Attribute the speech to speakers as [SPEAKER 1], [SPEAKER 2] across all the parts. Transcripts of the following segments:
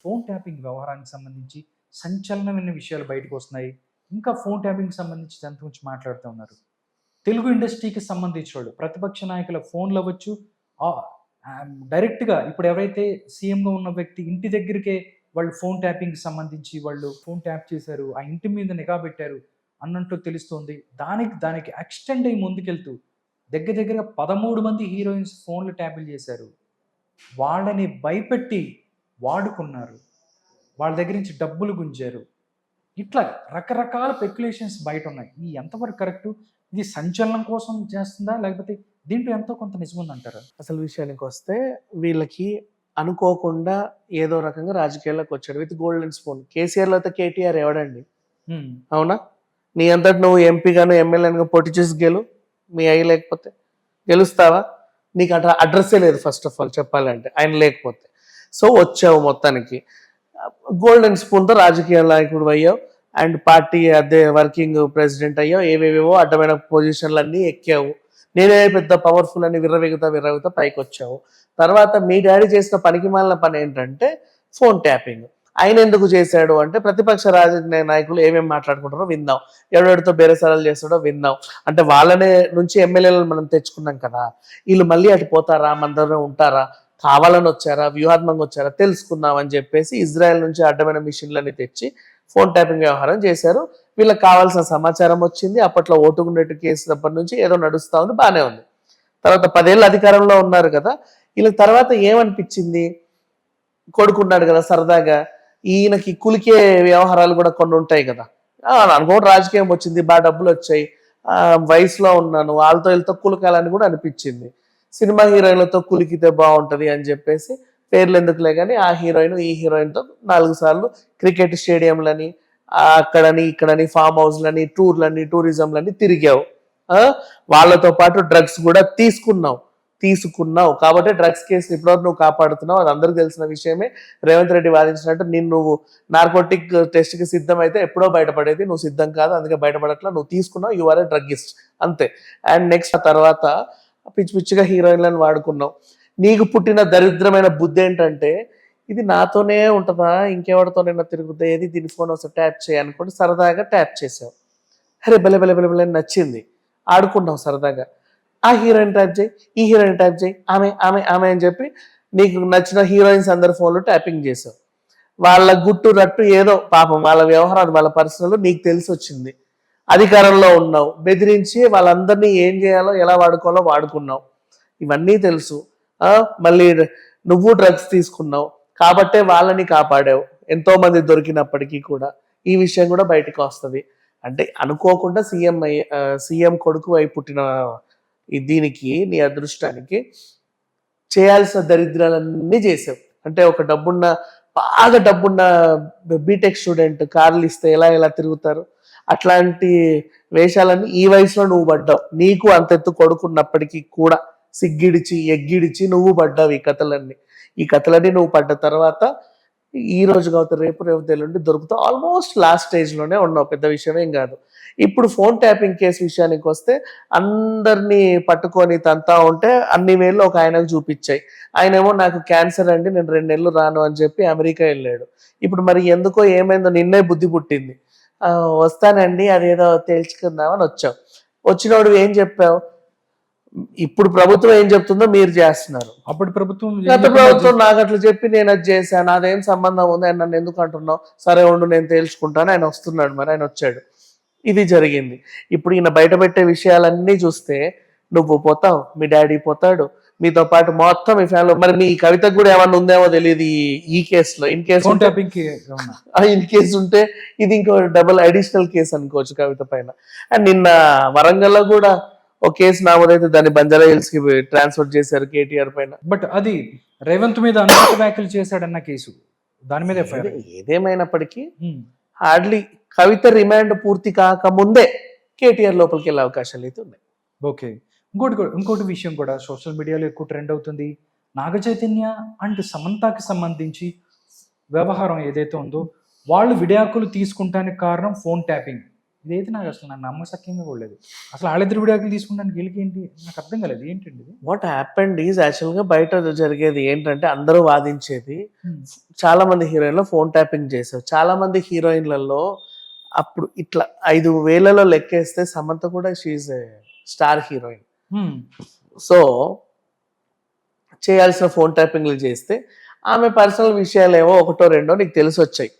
[SPEAKER 1] Phone tapping వ్యవహారానికి సంబంధించి సంచలనమైన విషయాలు బయటకొస్తున్నాయి. ఇంకా ఫోన్ ట్యాపింగ్‌కి సంబంధించి దాని గురించి మాట్లాడుతూ ఉన్నారు. తెలుగు ఇండస్ట్రీకి సంబంధించినోళ్ళు ప్రతిపక్ష నాయకుల ఫోన్‌లవ్వచ్చు, ఆహ్, డైరెక్ట్‌గా ఇప్పుడు ఎవరైతే సీఎంగా ఉన్న వ్యక్తి ఇంటి దగ్గరికే వాళ్ళు ఫోన్ ట్యాపింగ్‌కి సంబంధించి వాళ్ళు ఫోన్ ట్యాప్ చేశారు. ఆ ఇంటి మీద నిఘా పెట్టారు అన్నట్టు తెలుస్తోంది. దానికి ఎక్స్‌టెండ్ అయ్యి ముందుకెళ్తూ దగ్గర దగ్గరగా 13 మంది హీరోయిన్స్ ఫోన్‌లు ట్యాపులు చేశారు. వాళ్ళని భయపెట్టి వాడుకున్నారు. వాళ్ళ దగ్గర నుంచి డబ్బులు గుంజారు. ఇట్లా రకరకాల స్పెక్యులేషన్స్ బయటున్నాయి. ఇది ఎంతవరకు కరెక్టు? ఇది సంచలనం కోసం చేస్తుందా? లేకపోతే దీంట్లో ఎంతో కొంత నిజముందంటారా?
[SPEAKER 2] అసలు విషయానికొస్తే వీళ్ళకి అనుకోకుండా ఏదో రకంగా రాజకీయాల్లోకి వచ్చాడు విత్ గోల్డెన్ స్పూన్. కేసీఆర్‌లో అయితే కేటీఆర్ ఎవడండి?
[SPEAKER 1] హ్మ్.
[SPEAKER 2] అవునా? నీ అంతట నువ్వు ఎంపీగాను, ఎమ్మెల్యేగా పోటీ చేసి మీ అయ్య లేకపోతే గెలుస్తావా? నీకు అడ్రస్సే లేదు ఫస్ట్ ఆఫ్ ఆల్ చెప్పాలంటే ఆయన లేకపోతే. సో వచ్చావు మొత్తానికి. గోల్డెన్ స్పూన్‌తో రాజకీయ నాయకుడు అయ్యావు అండ్ పార్టీ అదే వర్కింగ్ ప్రెసిడెంట్ అయ్యావు. ఏవేవేవో అడ్డమైన పొజిషన్లన్నీ ఎక్కావు. నేనే పెద్ద పవర్ఫుల్ అని విర్రవీగుతా పైకొచ్చావు. తర్వాత మీ డాడీ చేసిన పనికిమాలిన పని ఏంటంటే ఫోన్ ట్యాపింగ్. ఆయన ఎందుకు చేశాడు అంటే ప్రతిపక్ష రాజకీయ నాయకులు ఏమేమి మాట్లాడుకుంటారో విందాం, ఎవరెవరితో బేరసారాలు చేస్తాడో విందాం. అంటే వాళ్ళనే నుంచి ఎమ్మెల్యేలను మనం తెచ్చుకున్నాం కదా, వీళ్ళు మళ్ళీ అటు పోతారా, మన దగ్గర ఉంటారా, కావాలని వచ్చారా, వ్యూహాత్మకంగా వచ్చారా తెలుసుకుందాం అని చెప్పేసి ఇజ్రాయెల్ నుంచి అడ్డమైన మిషన్లన్నీ తెచ్చి ఫోన్ ట్యాపింగ్ వ్యవహారం చేశారు. వీళ్ళకి కావాల్సిన సమాచారం వచ్చింది. అప్పట్లో ఓటుకున్నట్టు కేసు అప్పటి నుంచి ఏదో నడుస్తూ ఉంది, బాగానే ఉంది. తర్వాత 10 ఏళ్ళు అధికారంలో ఉన్నారు కదా, వీళ్ళకి తర్వాత ఏమనిపించింది, కొడుకున్నాడు కదా సరదాగా, ఈయనకి కులికే వ్యవహారాలు కూడా కొన్ని ఉంటాయి కదా, అనుకోండి రాజకీయం వచ్చింది, బాగా డబ్బులు వచ్చాయి, వయసులో ఉన్నాను, వాళ్ళతో వీళ్ళతో కులకాలని కూడా అనిపించింది. సినిమా హీరోయిన్లతో కులికితే బాగుంటది అని చెప్పేసి పేర్లు ఎందుకులే కానీ ఆ హీరోయిన్ ఈ హీరోయిన్తో 4 సార్లు క్రికెట్ స్టేడియంలని అక్కడని ఇక్కడని ఫామ్ హౌస్లని టూర్లని టూరిజంలని తిరిగావు. వాళ్ళతో పాటు డ్రగ్స్ కూడా తీసుకున్నావు కాబట్టి డ్రగ్స్ కేసుని ఇప్పటివరకు నువ్వు కాపాడుతున్నావు. అది అందరికి తెలిసిన విషయమే. రేవంత్ రెడ్డి వాదించినట్టు నువ్వు నార్కోటిక్ టెస్ట్కి సిద్ధం అయితే ఎప్పుడో బయటపడేది, నువ్వు సిద్ధం కాదు అందుకే బయటపడట్లా, నువ్వు తీసుకున్నావు, యు ఆర్ ఏ డ్రగ్గిస్ట్ అంతే. అండ్ నెక్స్ట్ ఆ తర్వాత పిచ్చి పిచ్చిగా హీరోయిన్లను వాడుకున్నావు. నీకు పుట్టిన దరిద్రమైన బుద్ధి ఏంటంటే ఇది నాతోనే ఉంటుందా, ఇంకెవరితోనైనా తిరుగుతా, ఏది దీని ఫోన్ వస్తే ట్యాప్ చేయనుకోండి సరదాగా ట్యాప్ చేసావు. అరే బలే నచ్చింది, ఆడుకున్నావు సరదాగా. ఆ హీరోయిన్ ట్యాప్ చేయి, ఈ హీరోయిన్ ట్యాప్ చేయి, ఆమె ఆమె ఆమె అని చెప్పి నీకు నచ్చిన హీరోయిన్స్ అందరి ఫోన్లు ట్యాపింగ్ చేసావు. వాళ్ళ గుట్టు రట్టు ఏదో పాపం వాళ్ళ వ్యవహారాలు వాళ్ళ పర్సనల్ నీకు తెలిసి వచ్చింది. అధికారంలో ఉన్నావు, బెదిరించి వాళ్ళందరినీ ఏం చేయాలో ఎలా వాడుకోవాలో వాడుకున్నావు, ఇవన్నీ తెలుసు. మళ్ళీ నువ్వు డ్రగ్స్ తీసుకున్నావు కాబట్టే వాళ్ళని కాపాడావు. ఎంతో మంది దొరికినప్పటికీ కూడా ఈ విషయం కూడా బయటకు వస్తుంది. అంటే అనుకోకుండా సీఎం కొడుకు అయి పుట్టిన దీనికి నీ అదృష్టానికి చేయాల్సిన దరిద్రాలన్నీ చేసావు. అంటే ఒక బాగా డబ్బున్న బీటెక్ స్టూడెంట్ కార్లు ఇస్తే ఎలా తిరుగుతారు, అట్లాంటి వేషాలన్నీ ఈ వయసులో నువ్వు పడ్డావు. నీకు అంతెత్తు కొడుకున్నప్పటికీ కూడా ఎగ్గిడిచి నువ్వు పడ్డావు ఈ కథలన్నీ నువ్వు పడ్డ తర్వాత ఈ రోజు కావచ్చు రేపు ఎల్లుండి దొరుకుతావు. ఆల్మోస్ట్ లాస్ట్ స్టేజ్లోనే ఉన్నావు, పెద్ద విషయమేం కాదు. ఇప్పుడు ఫోన్ ట్యాపింగ్ కేసు విషయానికి వస్తే అందరినీ పట్టుకొని తంతా ఉంటే అన్ని వేళ్ళు ఒక ఆయనకు చూపించాయి. ఆయనేమో నాకు క్యాన్సర్ అండి, నేను 2 నెలలు రాను అని చెప్పి అమెరికా వెళ్ళాడు. ఇప్పుడు మరి ఎందుకో ఏమైందో నిన్నే బుద్ధి పుట్టింది, వస్తానండి అదేదో తేల్చుకుందామని వచ్చావు. వచ్చినోడు ఏం చెప్పావు, ఇప్పుడు ప్రభుత్వం ఏం చెప్తుందో మీరు చేస్తున్నారు.
[SPEAKER 1] అప్పుడు
[SPEAKER 2] గత ప్రభుత్వం నాకు అట్లా చెప్పి నేను అది చేశాను, అదేం సంబంధం ఉంది, ఆయన నన్ను ఎందుకు అంటున్నావు, సరే ఉండు నేను తేల్చుకుంటాను, ఆయన వస్తున్నాడు, మరి ఆయన వచ్చాడు, ఇది జరిగింది. ఇప్పుడు ఈయన బయట పెట్టే విషయాలన్నీ చూస్తే నువ్వు పోతావు, మీ డాడీ పోతాడు, మీతో పాటు మొత్తం మీ ఫ్యామిలీ. మరి మీ కవితకు కూడా ఏమన్నా ఉందేమో తెలియదు ఈ కేసులో. ఇన్ కేసు ఉంటే ఇది ఇంకో డబుల్ అడిషనల్ కేసు అనుకోవచ్చు కవిత పైన. అండ్ నిన్న వరంగల్లో కూడా ఒక కేసు నామోదైతే దాన్ని బంజారా హిల్స్ కి ట్రాన్స్ఫర్ చేశారు కేటీఆర్ పైన.
[SPEAKER 1] బట్ అది రేవంత్ మీద అనుచిత వ్యాఖ్యలు చేశాడన్న కేసు, దాని మీద
[SPEAKER 2] ఏదేమైనప్పటికీ హార్డ్లీ కవిత రిమాండ్ పూర్తి కాకముందే కేటీఆర్ లోపలికి వెళ్ళే అవకాశాలు అయితే ఉన్నాయి.
[SPEAKER 1] ఓకే, ఇంకోటి విషయం కూడా సోషల్ మీడియాలో ఎక్కువ ట్రెండ్ అవుతుంది. నాగ చైతన్య అండ్ సమంతకి సంబంధించి వ్యవహారం ఏదైతే ఉందో వాళ్ళు విడాకులు తీసుకుంటానికి కారణం ఫోన్ ట్యాపింగ్. ఇదైతే నాకు అసలు నాకు నమ్మశక్యంగా కూడా లేదు. అసలు వాళ్ళిద్దరు విడాకులు తీసుకుంటానికి వీళ్ళకి ఏంటి నాకు అర్థం కాలేదు ఏంటండి ఇది?
[SPEAKER 2] వాట్ హ్యాపెండ్ ఈజ్ యాక్చువల్గా బయట జరిగేది ఏంటంటే అందరూ వాదించేది
[SPEAKER 1] హ్మ్.
[SPEAKER 2] చాలా మంది హీరోయిన్లు ఫోన్ ట్యాపింగ్ చేశారు. చాలా మంది హీరోయిన్లలో అప్పుడు ఇట్లా 5,000లో లెక్కేస్తే సమంత కూడా షీఈ్ స్టార్ హీరోయిన్.
[SPEAKER 1] హ్మ్.
[SPEAKER 2] సో చేయాల్సిన ఫోన్ ట్యాపింగ్లు చేస్తే ఆమె పర్సనల్ విషయాలు ఏమో ఒకటో రెండో నీకు తెలిసి వచ్చాయి.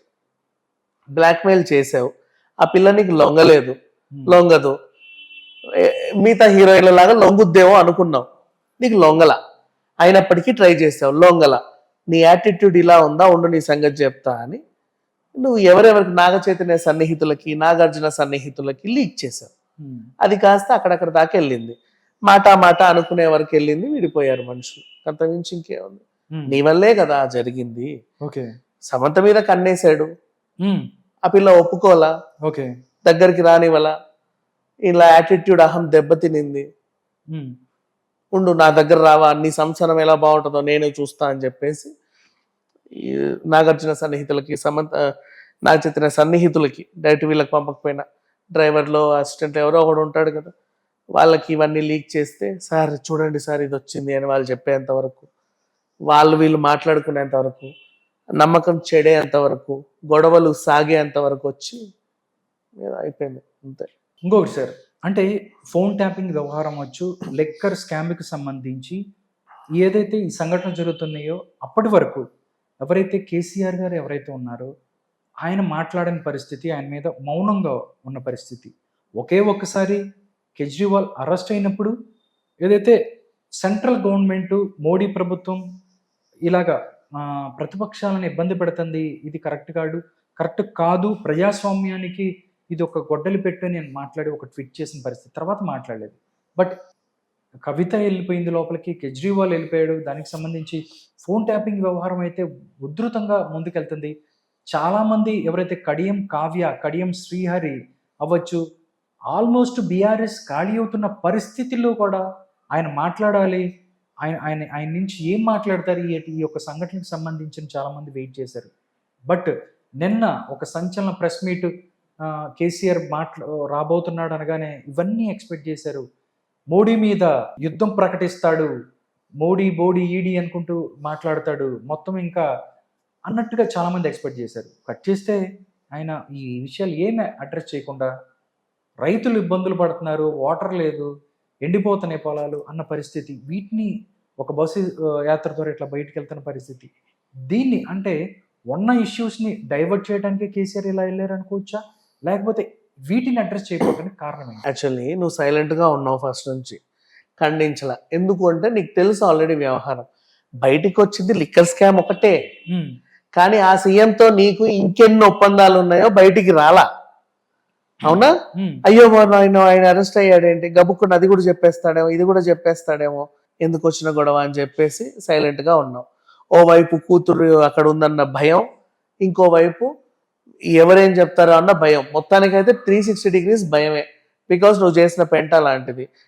[SPEAKER 2] బ్లాక్మెయిల్ చేసావు, ఆ పిల్ల నీకు లొంగలేదు, లొంగదు. మిగతా హీరోయిన్ల లాగా లొంగుద్దేమో అనుకున్నావు, నీకు లొంగల. అయినప్పటికీ ట్రై చేసావు, లొంగల. నీ యాటిట్యూడ్ ఇలా ఉందా, ఉండు నీ సంగతి చెప్తా అని నువ్వు ఎవరెవరికి నాగ చైతన్య సన్నిహితులకి, నాగార్జున సన్నిహితులకి లీక్ చేసావు.
[SPEAKER 1] హ్మ్.
[SPEAKER 2] అది కాస్త అక్కడక్కడ దాకా వెళ్ళింది. మాట అనుకునే వరకు వెళ్ళింది, విడిపోయారు మనుషులు. అంతమించి ఇంకేముంది?
[SPEAKER 1] హ్మ్.
[SPEAKER 2] నీ వల్లే కదా జరిగింది.
[SPEAKER 1] ఓకే.
[SPEAKER 2] సమంత మీద కన్నేశాడు,
[SPEAKER 1] హ్మ్.
[SPEAKER 2] ఆ పిల్ల ఒప్పుకోలా,
[SPEAKER 1] ఓకే.
[SPEAKER 2] దగ్గరికి రానివలా, ఇలా యాటిట్యూడ్ అహం దెబ్బతినింది.
[SPEAKER 1] హ్మ్.
[SPEAKER 2] ఉండు నా దగ్గర రావా, నీ సంసారం ఎలా బాగుంటుందో నేనే చూస్తా అని చెప్పేసి ఈ నాగార్జున సన్నిహితులకి, నాగ చైతన్య సన్నిహితులకి, డైరెక్ట్ వీళ్ళకి పంపకపోయినా డ్రైవర్లో అసిస్టెంట్ ఎవరో ఒకడు ఉంటాడు కదా, వాళ్ళకి ఇవన్నీ లీక్ చేస్తే సార్ చూడండి సార్ ఇది వచ్చింది అని వాళ్ళు చెప్పేంత వరకు, వాళ్ళు వీళ్ళు మాట్లాడుకునేంత వరకు, నమ్మకం చెడేంత వరకు, గొడవలు సాగేంత వరకు వచ్చి అయిపోయింది అంతే.
[SPEAKER 1] ఇంకొకటి సార్, అంటే ఫోన్ ట్యాపింగ్ వ్యవహారం వచ్చు, లెక్కర్ స్కామ్కి సంబంధించి ఏదైతే ఈ సంఘటనలు జరుగుతున్నాయో అప్పటి వరకు ఎవరైతే కేసీఆర్ గారు ఎవరైతే ఉన్నారో ఆయన మాట్లాడని పరిస్థితి, ఆయన మీద మౌనంగా ఉన్న పరిస్థితి. ఒక్కసారి కేజ్రీవాల్ అరెస్ట్ అయినప్పుడు ఏదైతే సెంట్రల్ గవర్నమెంట్ మోడీ ప్రభుత్వం ఇలాగా ప్రతిపక్షాలను ఇబ్బంది పెడుతుంది, ఇది కరెక్ట్ కాదు, ప్రజాస్వామ్యానికి ఇది ఒక గొడ్డలి పెట్టు అని నేను మాట్లాడి ఒక ట్వీట్ చేసిన పరిస్థితి, తర్వాత మాట్లాడలేదు. బట్ కవిత వెళ్ళిపోయింది లోపలికి, కేజ్రీవాల్ వెళ్ళిపోయాడు, దానికి సంబంధించి ఫోన్ ట్యాపింగ్ వ్యవహారం అయితే ఉధృతంగా ముందుకెళ్తుంది. చాలామంది ఎవరైతే కడియం కావ్య, కడియం శ్రీహరి అవ్వచ్చు, ఆల్మోస్ట్ బీఆర్ఎస్ ఖాళీ అవుతున్న పరిస్థితుల్లో కూడా ఆయన మాట్లాడాలి, ఆయన నుంచి ఏం మాట్లాడతారు ఈ యొక్క సంఘటనకు సంబంధించిన చాలామంది వెయిట్ చేశారు. బట్ నిన్న ఒక సంచలన ప్రెస్ మీట్ కేసీఆర్ రాబోతున్నాడు అనగానే ఇవన్నీ ఎక్స్పెక్ట్ చేశారు. మోడీ మీద యుద్ధం ప్రకటిస్తాడు, మోడీ బోడీ ఈడీ అనుకుంటూ మాట్లాడతాడు మొత్తం ఇంకా అన్నట్టుగా చాలామంది ఎక్స్పెక్ట్ చేశారు. కట్ చేస్తే ఆయన ఈ విషయాలు ఏమి అడ్రస్ చేయకుండా రైతులు ఇబ్బందులు పడుతున్నారు, వాటర్ లేదు, ఎండిపోతున్నాయి పొలాలు అన్న పరిస్థితి, వీటిని ఒక బస్సు యాత్ర ద్వారా ఇట్లా బయటకు వెళ్తున్న పరిస్థితి, దీన్ని అంటే ఉన్న ఇష్యూస్ని డైవర్ట్ చేయడానికి కేసీఆర్ ఇలా వెళ్ళారు అనుకోవచ్చా, లేకపోతే వీటిని అడ్రస్ చేయకపోవడానికి కారణం ఏంటి?
[SPEAKER 2] యాక్చువల్లీ నువ్వు సైలెంట్గా ఉన్నావు ఫస్ట్ నుంచి, ఖండించలా. ఎందుకు అంటే నీకు తెలుసు ఆల్రెడీ వ్యవహారం. బయటికి వచ్చింది లిక్కర్ స్కామ్ ఒకటే, కానీ ఆ సీఎంతో నీకు ఇంకెన్ని ఒప్పందాలు ఉన్నాయో బయటికి రాలా. అవునా? అయ్యో ఆయన అరెస్ట్ అయ్యాడేంటి, గబుక్కుని అది కూడా చెప్పేస్తాడేమో, ఇది కూడా చెప్పేస్తాడేమో, ఎందుకు వచ్చిన గొడవ అని చెప్పేసి సైలెంట్గా ఉన్నావు. ఓవైపు కూతురు అక్కడ ఉందన్న భయం, ఇంకోవైపు ఎవరేం చెప్తారో అన్న భయం. మొత్తానికైతే 360 degrees భయమే, బికాస్ నువ్వు చేసిన పెంట లాంటిది.